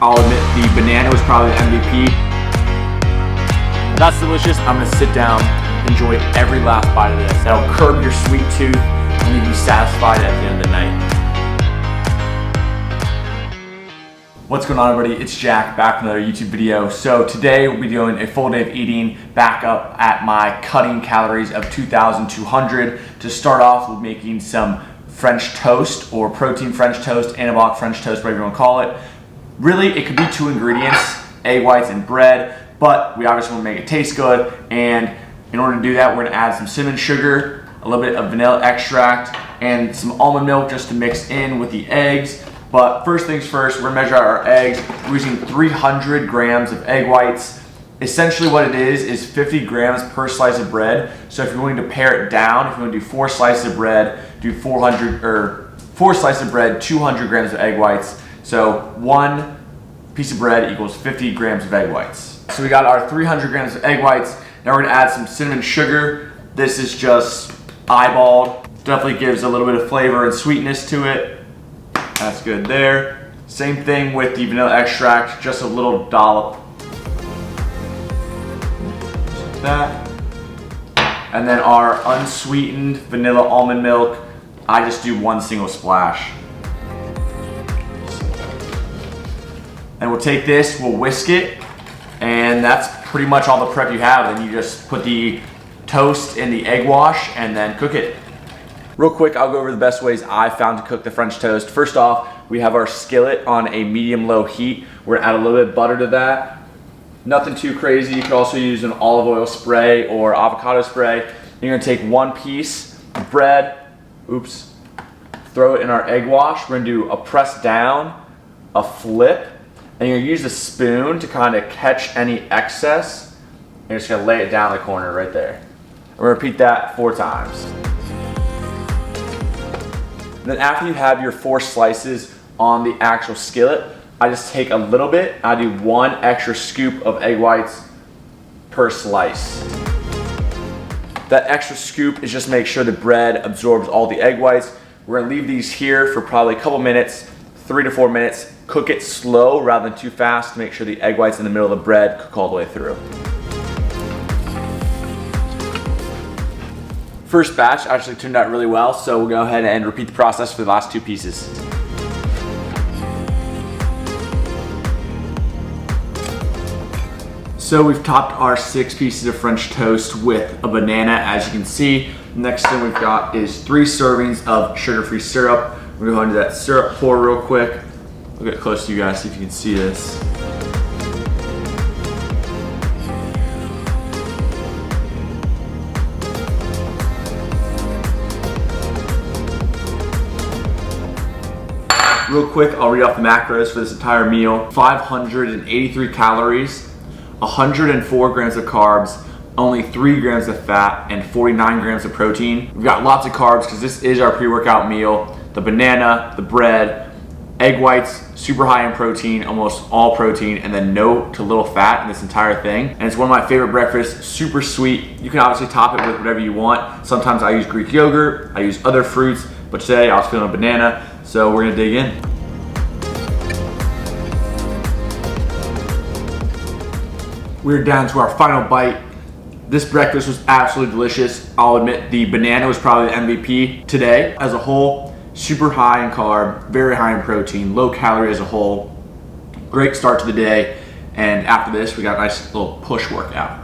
I'll admit the banana was probably the MVP. That's delicious. I'm gonna sit down, enjoy every last bite of this. That'll curb your sweet tooth and leave you satisfied at the end of the night. What's going on, everybody? It's Jack, back with another YouTube video. So today we'll be doing a full day of eating, back up at my cutting calories of 2,200. To start off, we're making some French toast or protein French toast, anabolic French toast, whatever you want to call it. Really, it could be 2 ingredients, egg whites and bread, but we obviously want to make it taste good. And in order to do that, we're going to add some cinnamon sugar, a little bit of vanilla extract, and some almond milk just to mix in with the eggs. But first things first, we're gonna measure out our eggs. We're using 300 grams of egg whites. Essentially what it is 50 grams per slice of bread. So if you're going to pare it down, if you want to do 4 slices of bread, do 4 slices of bread, 200 grams of egg whites. So 1 piece of bread equals 50 grams of egg whites. So we got our 300 grams of egg whites. Now we're gonna add some cinnamon sugar. This is just eyeballed. Definitely gives a little bit of flavor and sweetness to it. That's good there. Same thing with the vanilla extract, just a little dollop. Just like that. And then our unsweetened vanilla almond milk, I just do 1 single splash. And we'll take this, we'll whisk it, and that's pretty much all the prep you have. Then you just put the toast in the egg wash and then cook it. Real quick, I'll go over the best ways I found to cook the French toast. First off, we have our skillet on a medium-low heat. We're gonna add a little bit of butter to that. Nothing too crazy. You could also use an olive oil spray or avocado spray. You're gonna take 1 piece of bread, throw it in our egg wash. We're gonna do a press down, a flip, and you're gonna use a spoon to kind of catch any excess. You're just gonna lay it down the corner right there. We're gonna repeat that 4 times. Then after you have your 4 slices on the actual skillet, I just take a little bit, I do 1 extra scoop of egg whites per slice. That extra scoop is just to make sure the bread absorbs all the egg whites. We're gonna leave these here for probably a couple minutes, 3 to 4 minutes. Cook it slow rather than too fast to make sure the egg whites in the middle of the bread cook all the way through. First batch actually turned out really well, so we'll go ahead and repeat the process for the last 2 pieces. So we've topped our 6 pieces of French toast with a banana, as you can see. Next thing we've got is 3 servings of sugar-free syrup. We're gonna go into that syrup pour real quick. I'll get close to you guys, see if you can see this. Real quick, I'll read off the macros for this entire meal. 583 calories, 104 grams of carbs, only 3 grams of fat, and 49 grams of protein. We've got lots of carbs because this is our pre-workout meal. The banana, the bread, egg whites, super high in protein, almost all protein, and then no to little fat in this entire thing. And it's one of my favorite breakfasts, super sweet. You can obviously top it with whatever you want. Sometimes I use Greek yogurt, I use other fruits, but today I was feeling a banana. So we're gonna dig in. We're down to our final bite. This breakfast was absolutely delicious. I'll admit the banana was probably the MVP today. As a whole, super high in carb, very high in protein, low calorie as a whole. Great start to the day. And after this, we got a nice little push workout.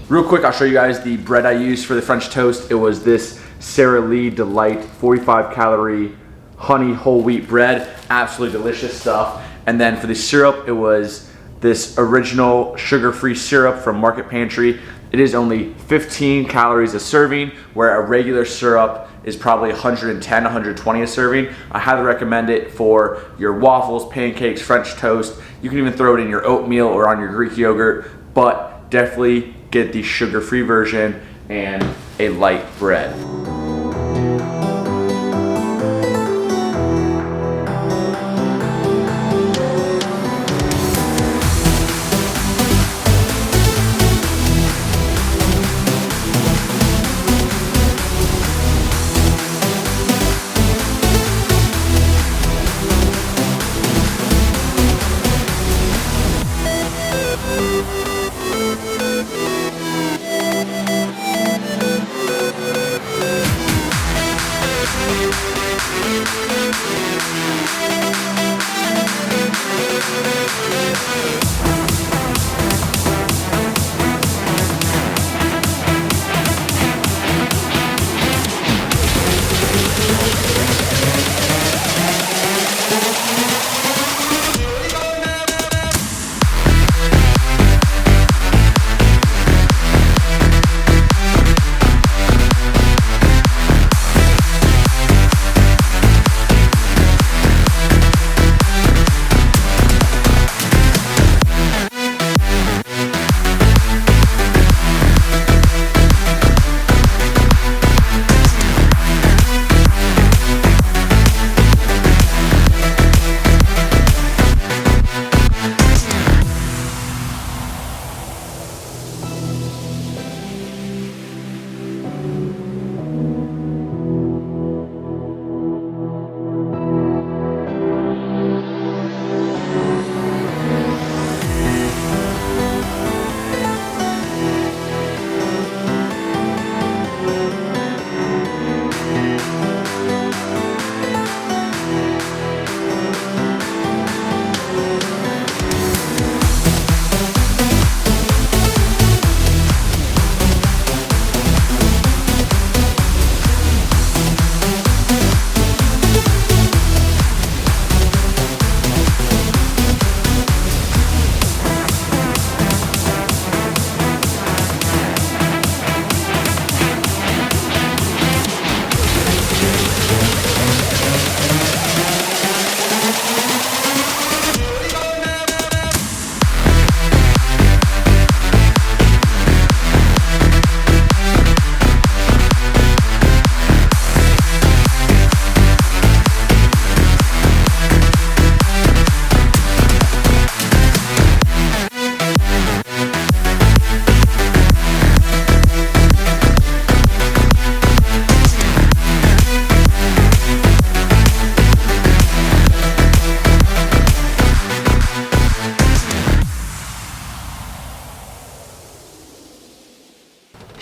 Real quick, I'll show you guys the bread I used for the French toast. It was this Sara Lee Delight 45 calorie honey whole wheat bread. Absolutely delicious stuff. And then for the syrup, it was this original sugar-free syrup from Market Pantry. It is only 15 calories a serving, where a regular syrup is probably 110, 120 a serving. I highly recommend it for your waffles, pancakes, French toast. You can even throw it in your oatmeal or on your Greek yogurt, but definitely get the sugar-free version and a light bread.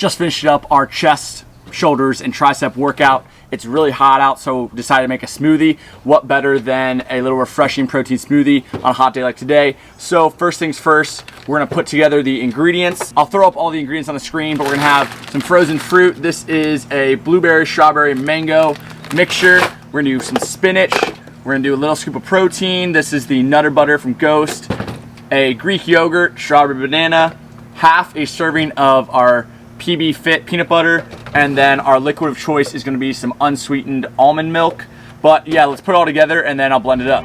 Just finished up our chest, shoulders, and tricep workout. It's really hot out, so decided to make a smoothie. What better than a little refreshing protein smoothie on a hot day like today? So first things first, we're gonna put together the ingredients. I'll throw up all the ingredients on the screen, but we're gonna have some frozen fruit. This is a blueberry, strawberry, mango mixture. We're gonna do some spinach. We're gonna do a little scoop of protein. This is the Nutter Butter from Ghost. A Greek yogurt, strawberry banana, half a serving of our PB Fit peanut butter, and then our liquid of choice is going to be some unsweetened almond milk. But yeah, let's put it all together and then I'll blend it up.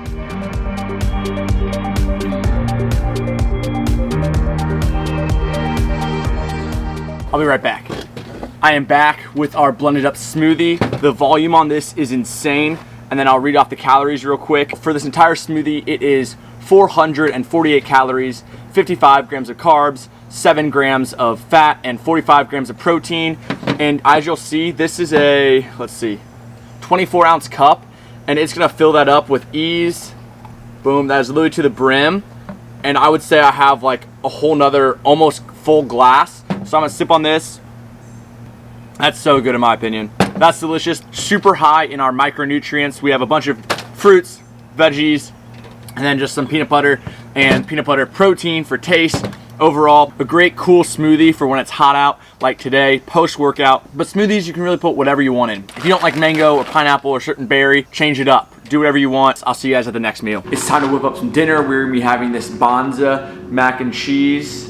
I'll be right back. I am back with our blended up smoothie. The volume on this is insane, and then I'll read off the calories real quick. For this entire smoothie, it is 448 calories, 55 grams of carbs, 7 grams of fat, and 45 grams of protein. And as you'll see, this is a, 24-ounce cup, and it's gonna fill that up with ease. Boom, that is literally to the brim. And I would say I have like a whole nother almost full glass. So I'm gonna sip on this. That's so good in my opinion. That's delicious, super high in our micronutrients. We have a bunch of fruits, veggies, and then just some peanut butter and peanut butter protein for taste. Overall, a great cool smoothie for when it's hot out like today, post-workout. But smoothies, you can really put whatever you want in. If you don't like mango or pineapple or certain berry, change it up. Do whatever you want. I'll see you guys at the next meal. It's time to whip up some dinner. We're gonna be having this Banza mac and cheese.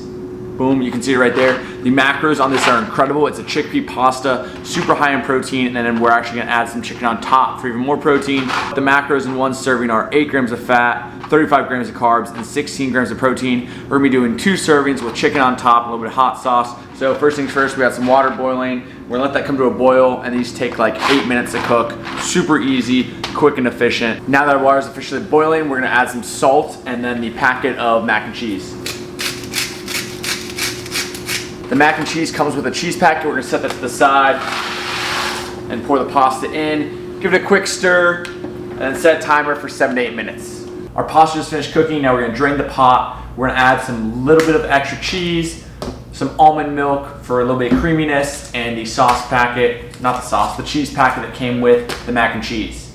Boom, you can see it right there. The macros on this are incredible. It's a chickpea pasta, super high in protein, and then we're actually gonna add some chicken on top for even more protein. The macros in one serving are 8 grams of fat, 35 grams of carbs, and 16 grams of protein. We're gonna be doing 2 servings with chicken on top, a little bit of hot sauce. So first things first, we got some water boiling. We're gonna let that come to a boil, and these take like 8 minutes to cook. Super easy, quick and efficient. Now that our water is officially boiling, we're gonna add some salt and then the packet of mac and cheese. The mac and cheese comes with a cheese packet. We're gonna set that to the side and pour the pasta in. Give it a quick stir and then set a timer for 7 to 8 minutes. Our pasta just finished cooking. Now we're gonna drain the pot. We're gonna add some little bit of extra cheese, some almond milk for a little bit of creaminess, and the sauce packet, not the sauce, the cheese packet that came with the mac and cheese.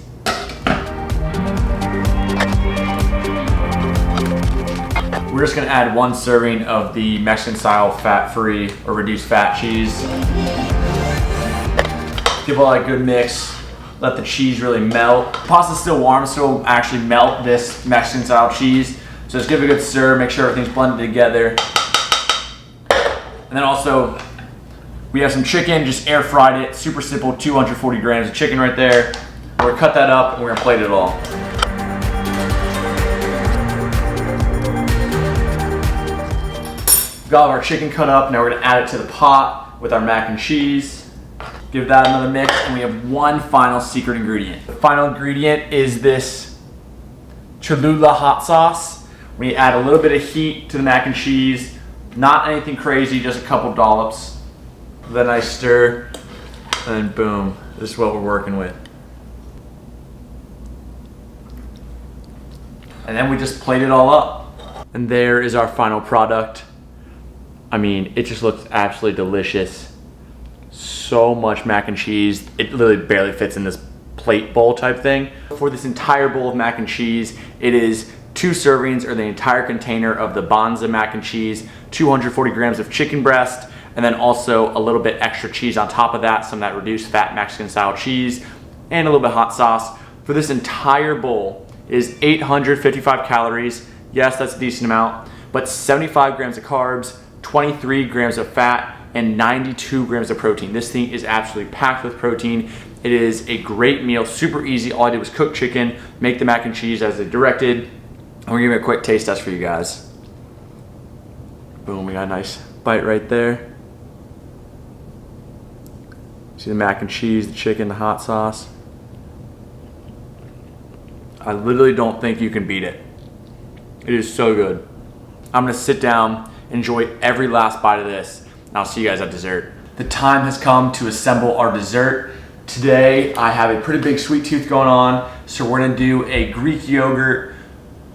We're just gonna add 1 serving of the Mexican style fat-free or reduced fat cheese. Give all that good mix. Let the cheese really melt. Pasta's still warm, so it'll actually melt this Mexican style cheese. So just give it a good stir, make sure everything's blended together. And then also, we have some chicken, just air fried it, super simple, 240 grams of chicken right there. We're gonna cut that up and we're gonna plate it all. We've got our chicken cut up, now we're gonna add it to the pot with our mac and cheese. Give that another mix, and we have 1 final secret ingredient. The final ingredient is this Cholula hot sauce. We add a little bit of heat to the mac and cheese, not anything crazy, just a couple dollops. Then I stir, and then boom, this is what we're working with. And then we just plate it all up. And there is our final product. I mean, it just looks absolutely delicious. So much mac and cheese. It literally barely fits in this plate bowl type thing. For this entire bowl of mac and cheese, it is 2 servings or the entire container of the Banza mac and cheese, 240 grams of chicken breast, and then also a little bit extra cheese on top of that, some of that reduced fat Mexican style cheese, and a little bit of hot sauce. For this entire bowl is 855 calories. Yes, that's a decent amount, but 75 grams of carbs, 23 grams of fat, and 92 grams of protein. This thing is absolutely packed with protein. It is a great meal, super easy. All I did was cook chicken, make the mac and cheese as they directed. I'm gonna give it a quick taste test for you guys. Boom, we got a nice bite right there. See the mac and cheese, the chicken, the hot sauce. I literally don't think you can beat it. It is so good. I'm gonna sit down, enjoy every last bite of this, and I'll see you guys at dessert. The time has come to assemble our dessert. Today, I have a pretty big sweet tooth going on, so we're gonna do a Greek yogurt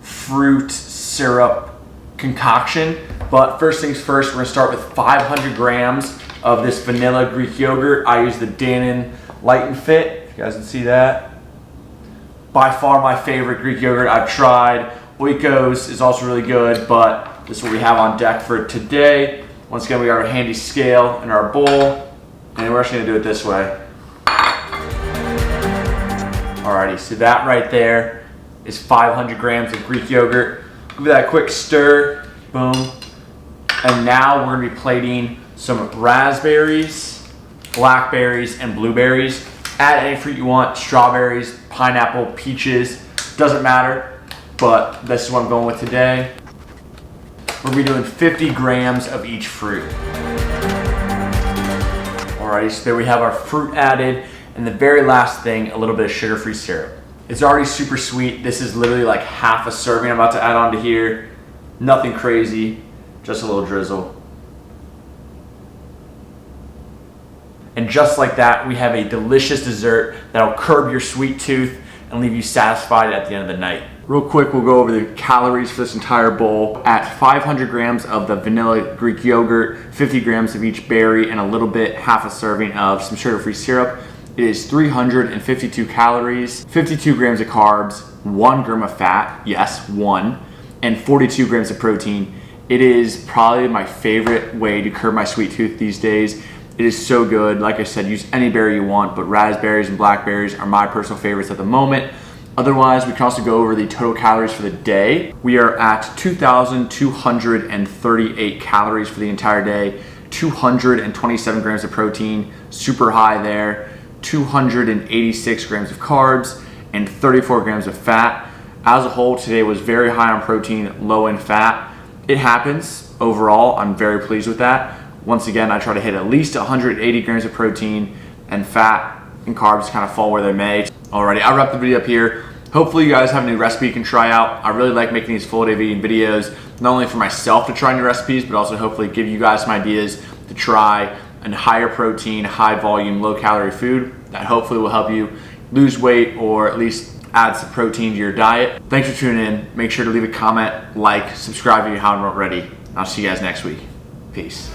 fruit syrup concoction. But first things first, we're gonna start with 500 grams of this vanilla Greek yogurt. I use the Dannon Light and Fit, if you guys can see that. By far my favorite Greek yogurt I've tried. Oikos is also really good, but this is what we have on deck for today. Once again, we got our handy scale in our bowl, and we're actually gonna do it this way. Alrighty, so that right there is 500 grams of Greek yogurt. Give that a quick stir, boom. And now we're gonna be plating some raspberries, blackberries, and blueberries. Add any fruit you want, strawberries, pineapple, peaches, doesn't matter, but this is what I'm going with today. We're gonna be doing 50 grams of each fruit. Alrighty, so there we have our fruit added, and the very last thing, a little bit of sugar-free syrup. It's already super sweet. This is literally like half a serving I'm about to add onto here. Nothing crazy, just a little drizzle. And just like that, we have a delicious dessert that'll curb your sweet tooth and leave you satisfied at the end of the night. Real quick, we'll go over the calories for this entire bowl. At 500 grams of the vanilla Greek yogurt, 50 grams of each berry, and a little bit, half a serving of some sugar-free syrup, it is 352 calories, 52 grams of carbs, 1 gram of fat, yes, 1, and 42 grams of protein. It is probably my favorite way to curb my sweet tooth these days. It is so good. Like I said, use any berry you want, but raspberries and blackberries are my personal favorites at the moment. Otherwise, we can also go over the total calories for the day. We are at 2,238 calories for the entire day, 227 grams of protein, super high there, 286 grams of carbs, and 34 grams of fat. As a whole, today was very high on protein, low in fat. It happens. Overall, I'm very pleased with that. Once again, I try to hit at least 180 grams of protein, and fat and carbs kind of fall where they may. Alrighty, I'll wrap the video up here. Hopefully you guys have a new recipe you can try out. I really like making these full day vegan videos, not only for myself to try new recipes, but also hopefully give you guys some ideas to try a higher protein, high volume, low calorie food that hopefully will help you lose weight or at least add some protein to your diet. Thanks for tuning in. Make sure to leave a comment, like, subscribe if you haven't already. I'll see you guys next week. Peace.